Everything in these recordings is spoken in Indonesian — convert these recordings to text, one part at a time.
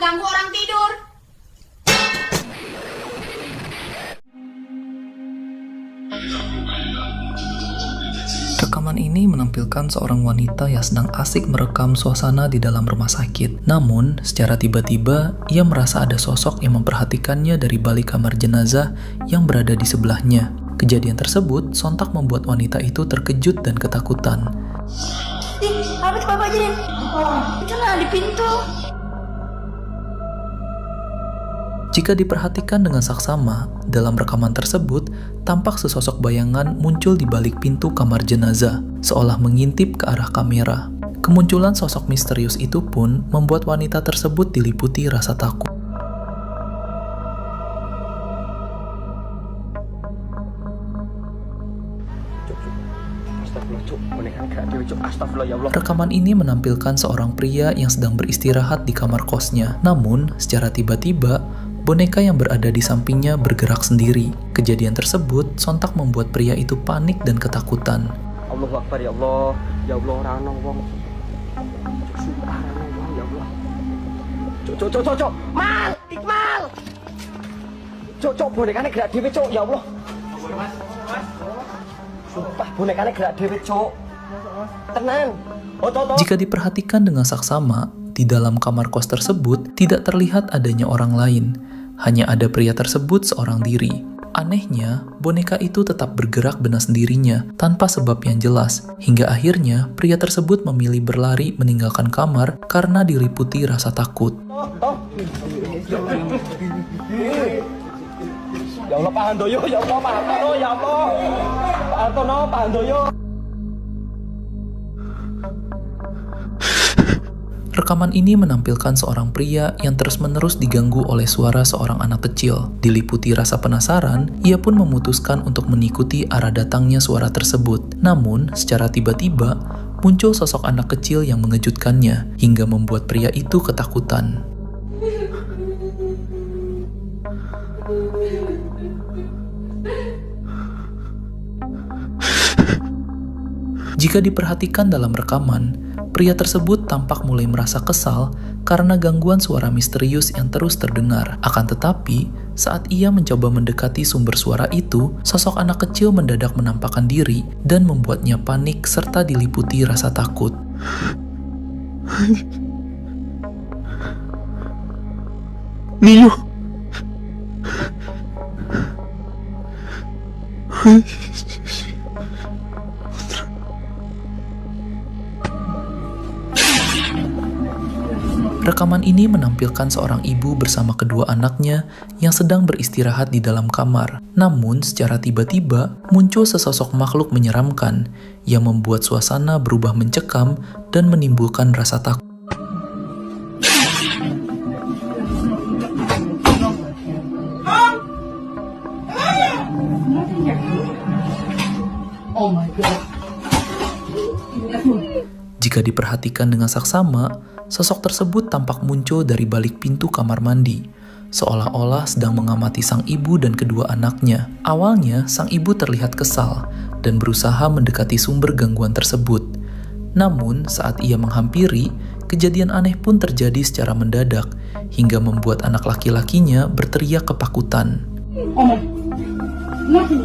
ganggu orang tidur. Rekaman ini menampilkan seorang wanita yang sedang asik merekam suasana di dalam rumah sakit. Namun, secara tiba-tiba, ia merasa ada sosok yang memperhatikannya dari balik kamar jenazah yang berada di sebelahnya. Kejadian tersebut sontak membuat wanita itu terkejut dan ketakutan. Apa tuh Bapak jadi? Itu lah di pintu. Jika diperhatikan dengan saksama, dalam rekaman tersebut, tampak sesosok bayangan muncul di balik pintu kamar jenazah, seolah mengintip ke arah kamera. Kemunculan sosok misterius itu pun membuat wanita tersebut diliputi rasa takut. Rekaman ini menampilkan seorang pria yang sedang beristirahat di kamar kosnya. Namun, secara tiba-tiba, boneka yang berada di sampingnya bergerak sendiri. Kejadian tersebut sontak membuat pria itu panik dan ketakutan. Allahu Akbar, ya Allah. Ya Allah, ora ono wong. Ya Allah. Cok. Mal, Iqmal. Cok, bonekane gerak dhewe, Cok. Ya Allah. Mas. Sumpah bonekane gerak dhewe, Cok. Tenang. Jika diperhatikan dengan saksama, di dalam kamar kos tersebut tidak terlihat adanya orang lain. Hanya ada pria tersebut seorang diri. Anehnya, boneka itu tetap bergerak dengan sendirinya, tanpa sebab yang jelas. Hingga akhirnya, pria tersebut memilih berlari meninggalkan kamar karena diliputi rasa takut. Ya Allah, Pak Handoyo, ya Allah, Pak Handoyo, ya Allah. Pak Antono, Pak Handoyo. Rekaman ini menampilkan seorang pria yang terus-menerus diganggu oleh suara seorang anak kecil. Diliputi rasa penasaran, ia pun memutuskan untuk mengikuti arah datangnya suara tersebut. Namun, secara tiba-tiba, muncul sosok anak kecil yang mengejutkannya, hingga membuat pria itu ketakutan. Jika diperhatikan dalam rekaman, pria tersebut tampak mulai merasa kesal karena gangguan suara misterius yang terus terdengar. Akan tetapi, saat ia mencoba mendekati sumber suara itu, sosok anak kecil mendadak menampakkan diri dan membuatnya panik serta diliputi rasa takut. Niyo. Rekaman ini menampilkan seorang ibu bersama kedua anaknya yang sedang beristirahat di dalam kamar. Namun, secara tiba-tiba muncul sesosok makhluk menyeramkan yang membuat suasana berubah mencekam dan menimbulkan rasa takut. Oh my God. Jika diperhatikan dengan saksama, sosok tersebut tampak muncul dari balik pintu kamar mandi, seolah-olah sedang mengamati sang ibu dan kedua anaknya. Awalnya, sang ibu terlihat kesal dan berusaha mendekati sumber gangguan tersebut. Namun, saat ia menghampiri, kejadian aneh pun terjadi secara mendadak, hingga membuat anak laki-lakinya berteriak ketakutan. Oh my. Nothing.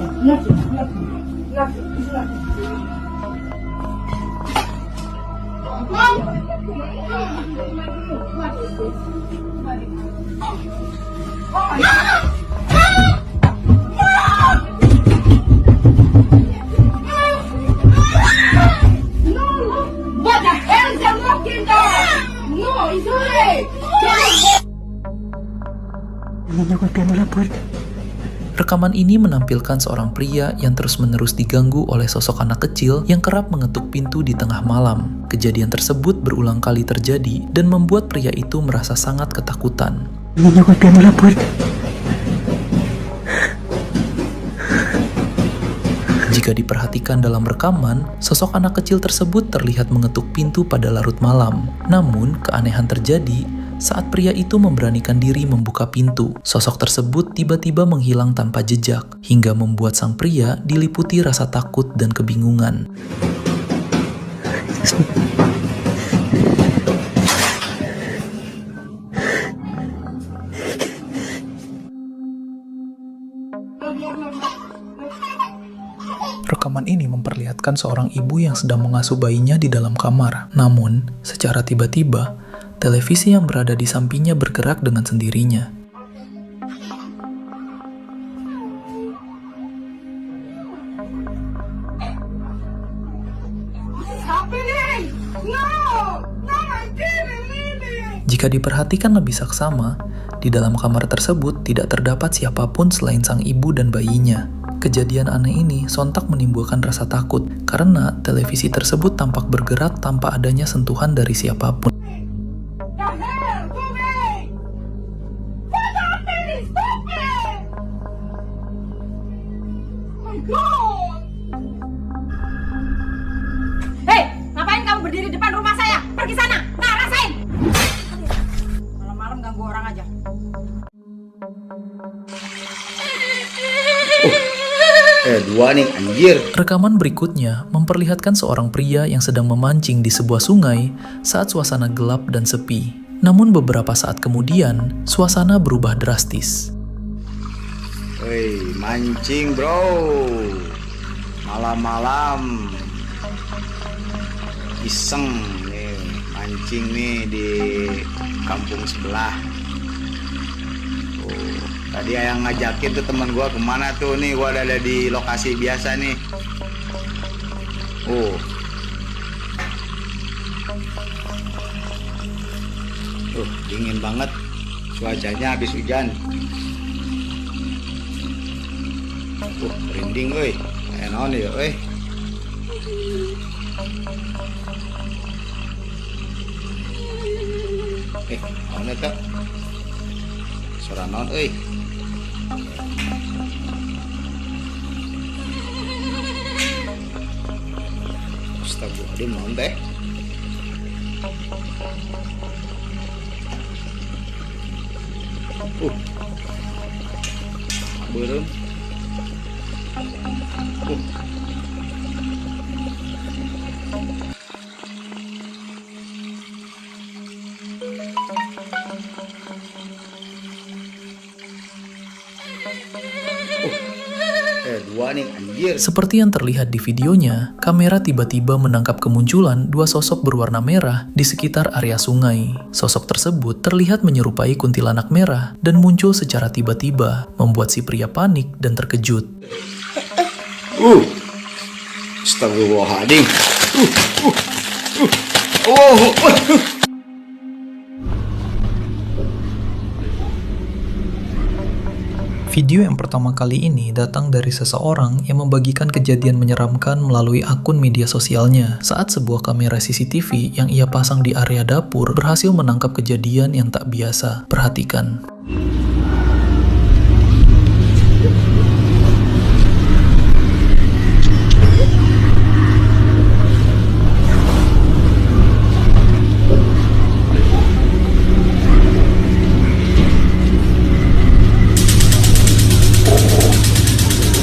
What the hell is that walking dog? No, it's alright. Rekaman ini menampilkan seorang pria yang terus-menerus diganggu oleh sosok anak kecil yang kerap mengetuk pintu di tengah malam. Kejadian tersebut berulang kali terjadi dan membuat pria itu merasa sangat ketakutan. Jika diperhatikan dalam rekaman, sosok anak kecil tersebut terlihat mengetuk pintu pada larut malam. Namun, keanehan terjadi saat pria itu memberanikan diri membuka pintu. Sosok tersebut tiba-tiba menghilang tanpa jejak, hingga membuat sang pria diliputi rasa takut dan kebingungan. Rekaman ini memperlihatkan seorang ibu yang sedang mengasuh bayinya di dalam kamar. Namun, secara tiba-tiba, televisi yang berada di sampingnya bergerak dengan sendirinya. Jika diperhatikan lebih saksama, di dalam kamar tersebut tidak terdapat siapapun selain sang ibu dan bayinya. Kejadian aneh ini sontak menimbulkan rasa takut karena televisi tersebut tampak bergerak tanpa adanya sentuhan dari siapapun. Hei, ngapain kamu berdiri depan rumah saya? Pergi sana, nah rasain. Malam-malam ganggu orang aja. Dua nih anjir. Rekaman berikutnya memperlihatkan seorang pria yang sedang memancing di sebuah sungai saat suasana gelap dan sepi. Namun beberapa saat kemudian, suasana berubah drastis. Woi, mancing bro. Malam-malam. Iseng nih, mancing nih di kampung sebelah. Tadi yang ngajakin tuh teman gua kemana tuh nih, gua ada di lokasi biasa nih. Dingin banget, cuacanya habis hujan. Merinding euy. Enon ya euy. Naon eta? Suara naon euy? Astagfirullahaladzim, naon teh? Beureum. Dua nih anjir. Seperti yang terlihat di videonya, kamera tiba-tiba menangkap kemunculan dua sosok berwarna merah di sekitar area sungai. Sosok tersebut terlihat menyerupai kuntilanak merah dan muncul secara tiba-tiba, membuat si pria panik dan terkejut. Astagfirullahaladzim. Video yang pertama kali ini datang dari seseorang yang membagikan kejadian menyeramkan melalui akun media sosialnya saat sebuah kamera CCTV yang ia pasang di area dapur berhasil menangkap kejadian yang tak biasa. Perhatikan.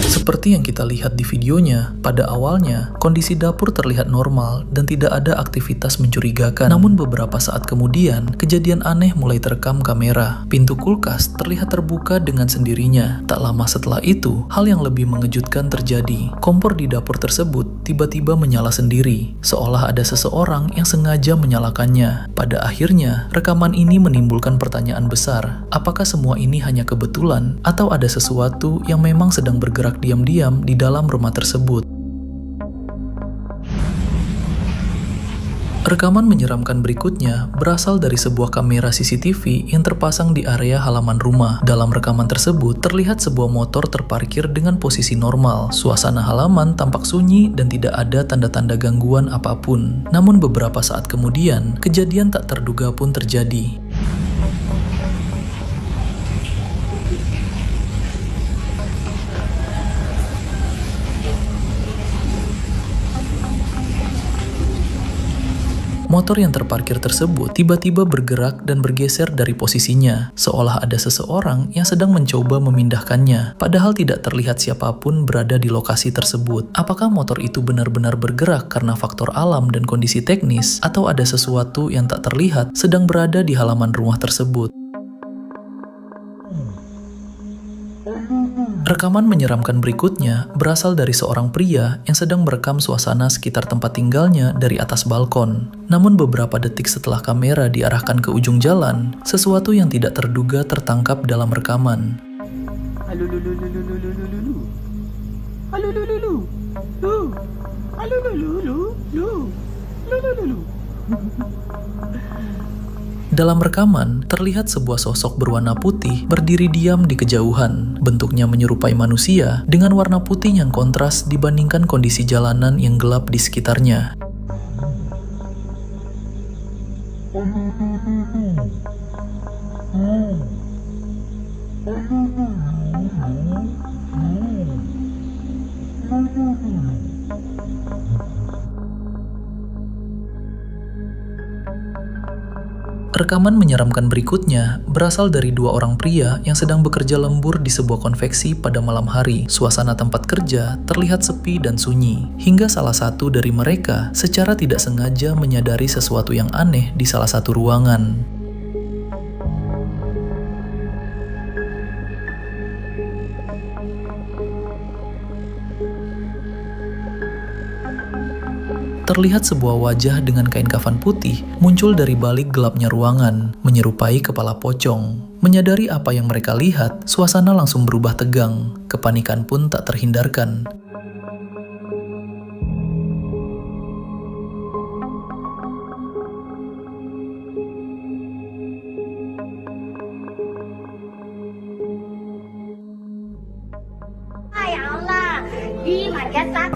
Seperti yang kita lihat di videonya, pada awalnya kondisi dapur terlihat normal dan tidak ada aktivitas mencurigakan. Namun beberapa saat kemudian, kejadian aneh mulai terekam kamera. Pintu kulkas terlihat terbuka dengan sendirinya. Tak lama setelah itu, hal yang lebih mengejutkan terjadi. Kompor di dapur tersebut tiba-tiba menyala sendiri, seolah ada seseorang yang sengaja menyalakannya. Pada akhirnya, rekaman ini menimbulkan pertanyaan besar. Apakah semua ini hanya kebetulan atau ada sesuatu yang memang sedang bergerak diam-diam di dalam rumah tersebut? Rekaman menyeramkan berikutnya berasal dari sebuah kamera CCTV yang terpasang di area halaman rumah. Dalam rekaman tersebut, terlihat sebuah motor terparkir dengan posisi normal. Suasana halaman tampak sunyi dan tidak ada tanda-tanda gangguan apapun. Namun beberapa saat kemudian, kejadian tak terduga pun terjadi. Motor yang terparkir tersebut tiba-tiba bergerak dan bergeser dari posisinya, seolah ada seseorang yang sedang mencoba memindahkannya, padahal tidak terlihat siapapun berada di lokasi tersebut. Apakah motor itu benar-benar bergerak karena faktor alam dan kondisi teknis, atau ada sesuatu yang tak terlihat sedang berada di halaman rumah tersebut? Rekaman menyeramkan berikutnya berasal dari seorang pria yang sedang merekam suasana sekitar tempat tinggalnya dari atas balkon. Namun beberapa detik setelah kamera diarahkan ke ujung jalan, sesuatu yang tidak terduga tertangkap dalam rekaman. Dalam rekaman, terlihat sebuah sosok berwarna putih berdiri diam di kejauhan. Bentuknya menyerupai manusia dengan warna putih yang kontras dibandingkan kondisi jalanan yang gelap di sekitarnya. Rekaman menyeramkan berikutnya berasal dari dua orang pria yang sedang bekerja lembur di sebuah konveksi pada malam hari. Suasana tempat kerja terlihat sepi dan sunyi, hingga salah satu dari mereka secara tidak sengaja menyadari sesuatu yang aneh di salah satu ruangan. Terlihat sebuah wajah dengan kain kafan putih muncul dari balik gelapnya ruangan, menyerupai kepala pocong. Menyadari apa yang mereka lihat, suasana langsung berubah tegang. Kepanikan pun tak terhindarkan.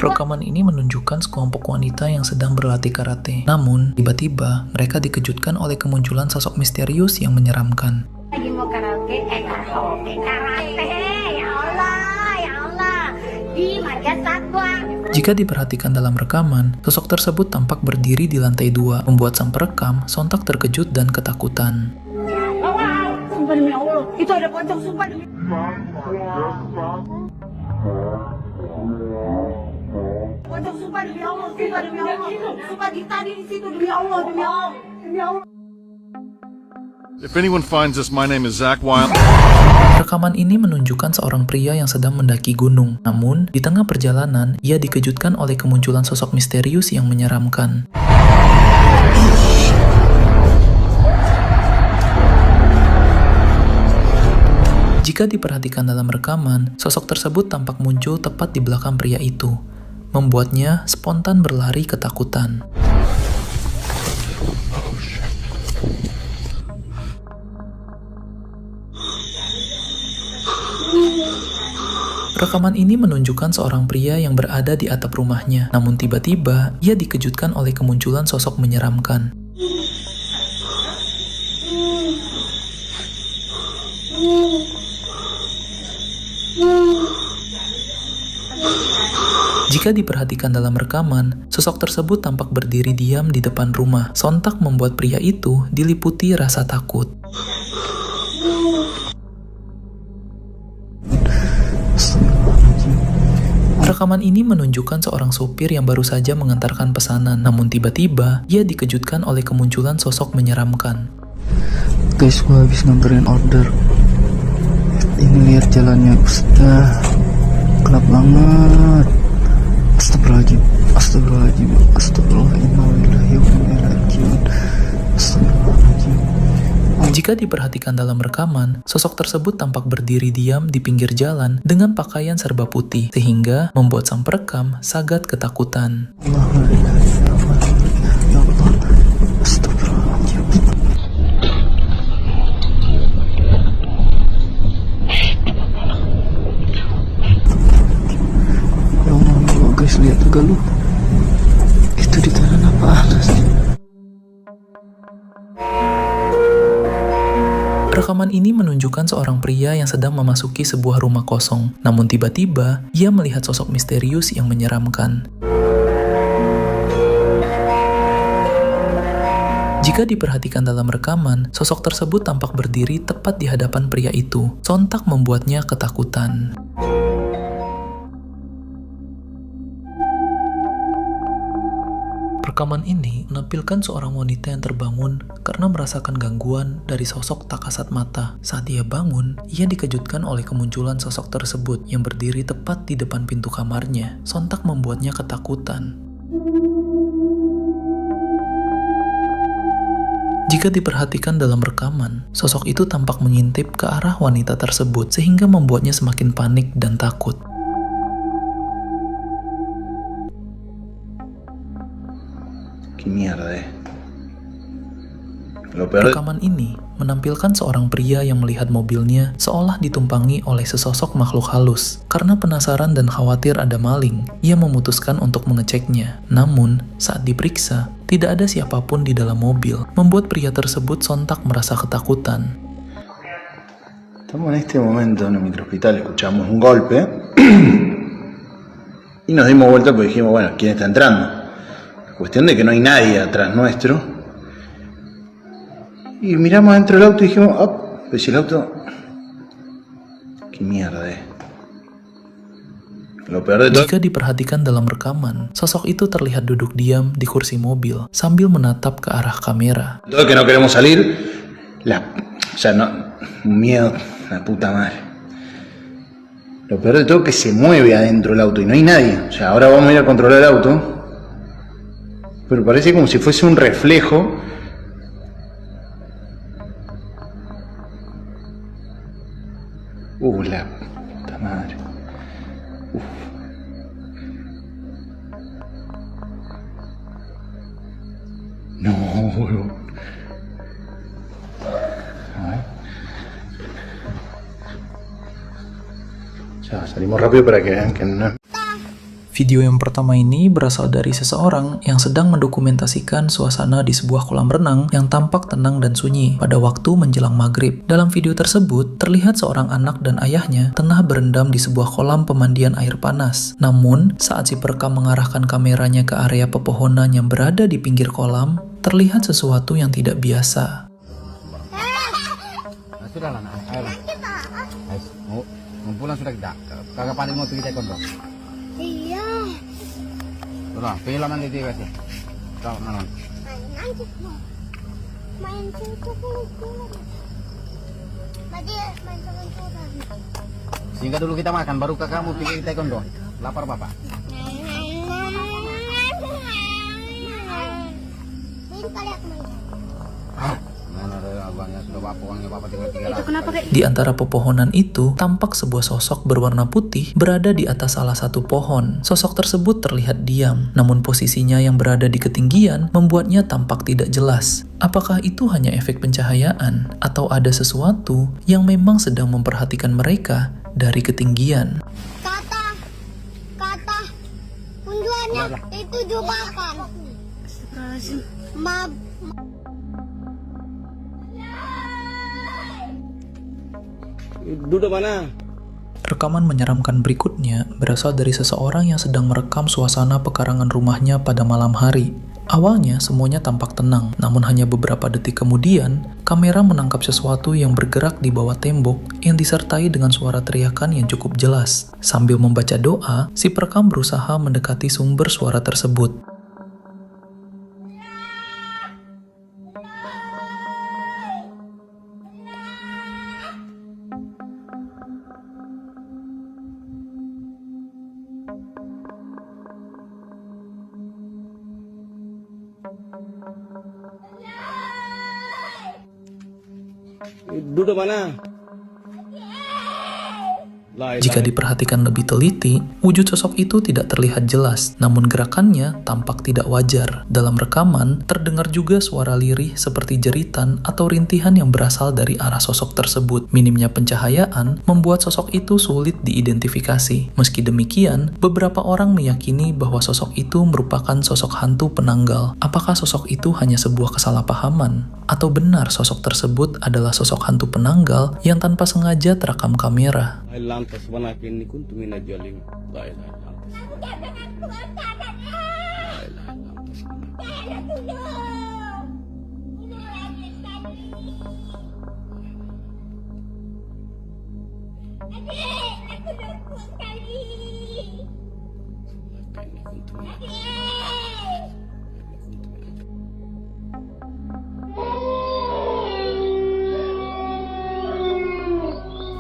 Rekaman ini menunjukkan sekelompok wanita yang sedang berlatih karate. Namun, tiba-tiba mereka dikejutkan oleh kemunculan sosok misterius yang menyeramkan. Lagi mau karaoke, karate, ya Allah, di marga satwa. Jika diperhatikan dalam rekaman, sosok tersebut tampak berdiri di lantai 2, membuat sang perekam sontak terkejut dan ketakutan. Sumpah demi Allah, itu ada pocong, sumpah demi pocong, sumpah demi Allah, sumpah tadi di situ demi Allah. If anyone finds us, my name is Zach Wild. Rekaman ini menunjukkan seorang pria yang sedang mendaki gunung. Namun, di tengah perjalanan, ia dikejutkan oleh kemunculan sosok misterius yang menyeramkan. Jika diperhatikan dalam rekaman, sosok tersebut tampak muncul tepat di belakang pria itu, membuatnya spontan berlari ketakutan. Rekaman ini menunjukkan seorang pria yang berada di atap rumahnya, namun tiba-tiba ia dikejutkan oleh kemunculan sosok menyeramkan. Jika diperhatikan dalam rekaman, sosok tersebut tampak berdiri diam di depan rumah. Sontak membuat pria itu diliputi rasa takut. Rekaman ini menunjukkan seorang sopir yang baru saja mengantarkan pesanan, namun tiba-tiba ia dikejutkan oleh kemunculan sosok menyeramkan. Guys, gua habis nganterin order. Ini lihat jalannya, gelap banget. Astagfirullahaladzim, astagfirullahaladzim. Jika diperhatikan dalam rekaman, sosok tersebut tampak berdiri diam di pinggir jalan dengan pakaian serba putih, sehingga membuat sang perekam sangat ketakutan. Guys, lihat juga lu, itu di tanah apaan sih? Rekaman ini menunjukkan seorang pria yang sedang memasuki sebuah rumah kosong, namun tiba-tiba ia melihat sosok misterius yang menyeramkan. Jika diperhatikan dalam rekaman, sosok tersebut tampak berdiri tepat di hadapan pria itu, sontak membuatnya ketakutan. Rekaman ini menampilkan seorang wanita yang terbangun karena merasakan gangguan dari sosok tak kasat mata. Saat ia bangun, ia dikejutkan oleh kemunculan sosok tersebut yang berdiri tepat di depan pintu kamarnya. Sontak membuatnya ketakutan. Jika diperhatikan dalam rekaman, sosok itu tampak mengintip ke arah wanita tersebut sehingga membuatnya semakin panik dan takut. Rekaman ini menampilkan seorang pria yang melihat mobilnya seolah ditumpangi oleh sesosok makhluk halus. Karena penasaran dan khawatir ada maling, ia memutuskan untuk mengeceknya. Namun, saat diperiksa, tidak ada siapapun di dalam mobil, membuat pria tersebut sontak merasa ketakutan. Estamos en este momento en el microhospital, escuchamos un golpe y nos dimos vuelta porque dijimos, bueno, ¿quién está entrando? Cuestión de que no hay nadie atrás nuestro. Y miramos dentro del auto y dijimos, oh, pues el auto, qué mierda es. Lo peor de todo. Jika diperhatikan dalam rekaman, sosok itu terlihat duduk diam di kursi mobil sambil menatap ke arah kamera. Todo que no queremos salir, o sea, no, un miedo, la puta madre. Lo peor de todo es que se mueve adentro del auto y no hay nadie. O sea, ahora vamos a ir a controlar el auto, pero parece como si fuese un reflejo. La puta madre. No, boludo. A ver. Ya, salimos rápido para que vean que no. Video yang pertama ini berasal dari seseorang yang sedang mendokumentasikan suasana di sebuah kolam renang yang tampak tenang dan sunyi pada waktu menjelang maghrib. Dalam video tersebut, terlihat seorang anak dan ayahnya tengah berendam di sebuah kolam pemandian air panas. Namun, saat si perekam mengarahkan kameranya ke area pepohonan yang berada di pinggir kolam, terlihat sesuatu yang tidak biasa. Sudahlah, ayolah. Mau pulang sudah kita. Kagak panik mau pergi taekwondo. Iya. Udah, film nanti dia kasih. Kau mana? Main situ pulang. Tadi main kelenturan. Sehingga dulu kita makan, baru kamu pergi taekwondo. Lapar bapak. Ini kali aku main. Mana ada abangnya sudah bapak uangnya bapak tinggal Itu kenapa kayak Di antara pepohonan itu, tampak sebuah sosok berwarna putih berada di atas salah satu pohon. Sosok tersebut terlihat diam, namun posisinya yang berada di ketinggian membuatnya tampak tidak jelas. Apakah itu hanya efek pencahayaan, atau ada sesuatu yang memang sedang memperhatikan mereka dari ketinggian? kata tujuannya itu jebakan. Duduk mana? Rekaman menyeramkan berikutnya berasal dari seseorang yang sedang merekam suasana pekarangan rumahnya pada malam hari. Awalnya semuanya tampak tenang, namun hanya beberapa detik kemudian, kamera menangkap sesuatu yang bergerak di bawah tembok yang disertai dengan suara teriakan yang cukup jelas. Sambil membaca doa, si perekam berusaha mendekati sumber suara tersebut. Duduk mana? Jika diperhatikan lebih teliti, wujud sosok itu tidak terlihat jelas, namun gerakannya tampak tidak wajar. Dalam rekaman, terdengar juga suara lirih seperti jeritan atau rintihan yang berasal dari arah sosok tersebut. Minimnya pencahayaan membuat sosok itu sulit diidentifikasi. Meski demikian, beberapa orang meyakini bahwa sosok itu merupakan sosok hantu penanggal. Apakah sosok itu hanya sebuah kesalahpahaman? Atau benar sosok tersebut adalah sosok hantu penanggal yang tanpa sengaja terekam kamera? Lantas wanakin kuntu mina jalim. La ilaha illallah.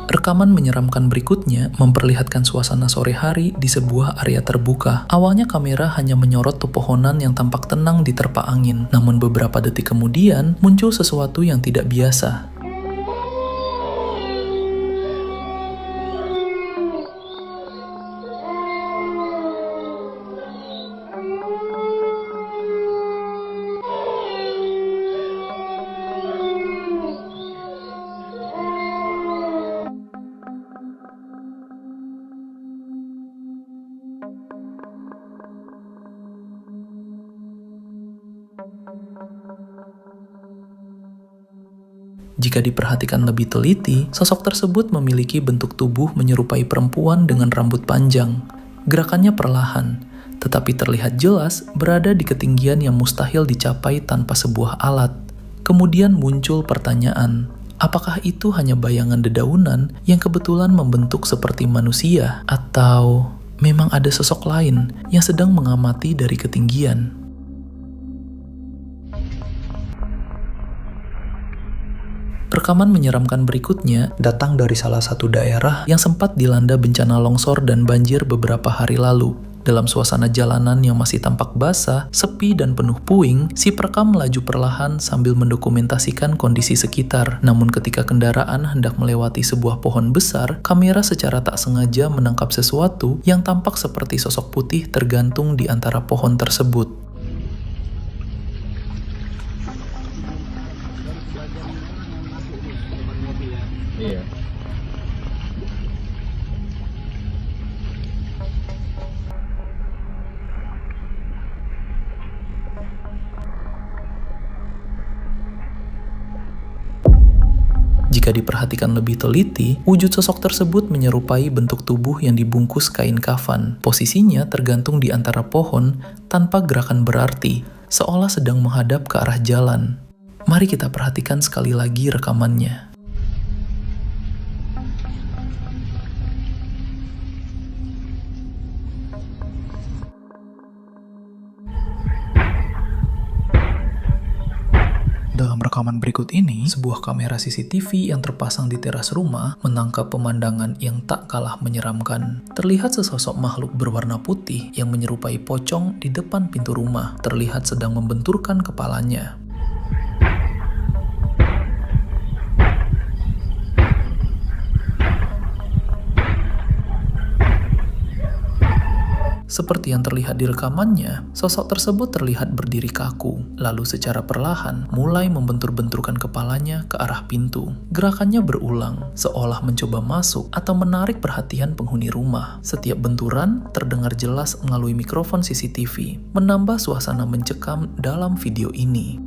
Rekaman menyeramkan berikutnya memperlihatkan suasana sore hari di sebuah area terbuka. Awalnya kamera hanya menyorot pepohonan yang tampak tenang diterpa angin, namun beberapa detik kemudian muncul sesuatu yang tidak biasa. Jika diperhatikan lebih teliti, sosok tersebut memiliki bentuk tubuh menyerupai perempuan dengan rambut panjang. Gerakannya perlahan, tetapi terlihat jelas berada di ketinggian yang mustahil dicapai tanpa sebuah alat. Kemudian muncul pertanyaan, apakah itu hanya bayangan dedaunan yang kebetulan membentuk seperti manusia? Atau memang ada sosok lain yang sedang mengamati dari ketinggian? Rekaman menyeramkan berikutnya datang dari salah satu daerah yang sempat dilanda bencana longsor dan banjir beberapa hari lalu. Dalam suasana jalanan yang masih tampak basah, sepi, dan penuh puing, si perekam melaju perlahan sambil mendokumentasikan kondisi sekitar. Namun ketika kendaraan hendak melewati sebuah pohon besar, kamera secara tak sengaja menangkap sesuatu yang tampak seperti sosok putih tergantung di antara pohon tersebut. Iya. Jika diperhatikan lebih teliti, wujud sosok tersebut menyerupai bentuk tubuh yang dibungkus kain kafan. Posisinya tergantung di antara pohon tanpa gerakan berarti, seolah sedang menghadap ke arah jalan. Mari kita perhatikan sekali lagi rekamannya. Dalam rekaman berikut ini, sebuah kamera CCTV yang terpasang di teras rumah menangkap pemandangan yang tak kalah menyeramkan. Terlihat sesosok makhluk berwarna putih yang menyerupai pocong di depan pintu rumah, terlihat sedang membenturkan kepalanya. Seperti yang terlihat di rekamannya, sosok tersebut terlihat berdiri kaku, lalu secara perlahan mulai membentur-benturkan kepalanya ke arah pintu. Gerakannya berulang, seolah mencoba masuk atau menarik perhatian penghuni rumah. Setiap benturan terdengar jelas melalui mikrofon CCTV, menambah suasana mencekam dalam video ini.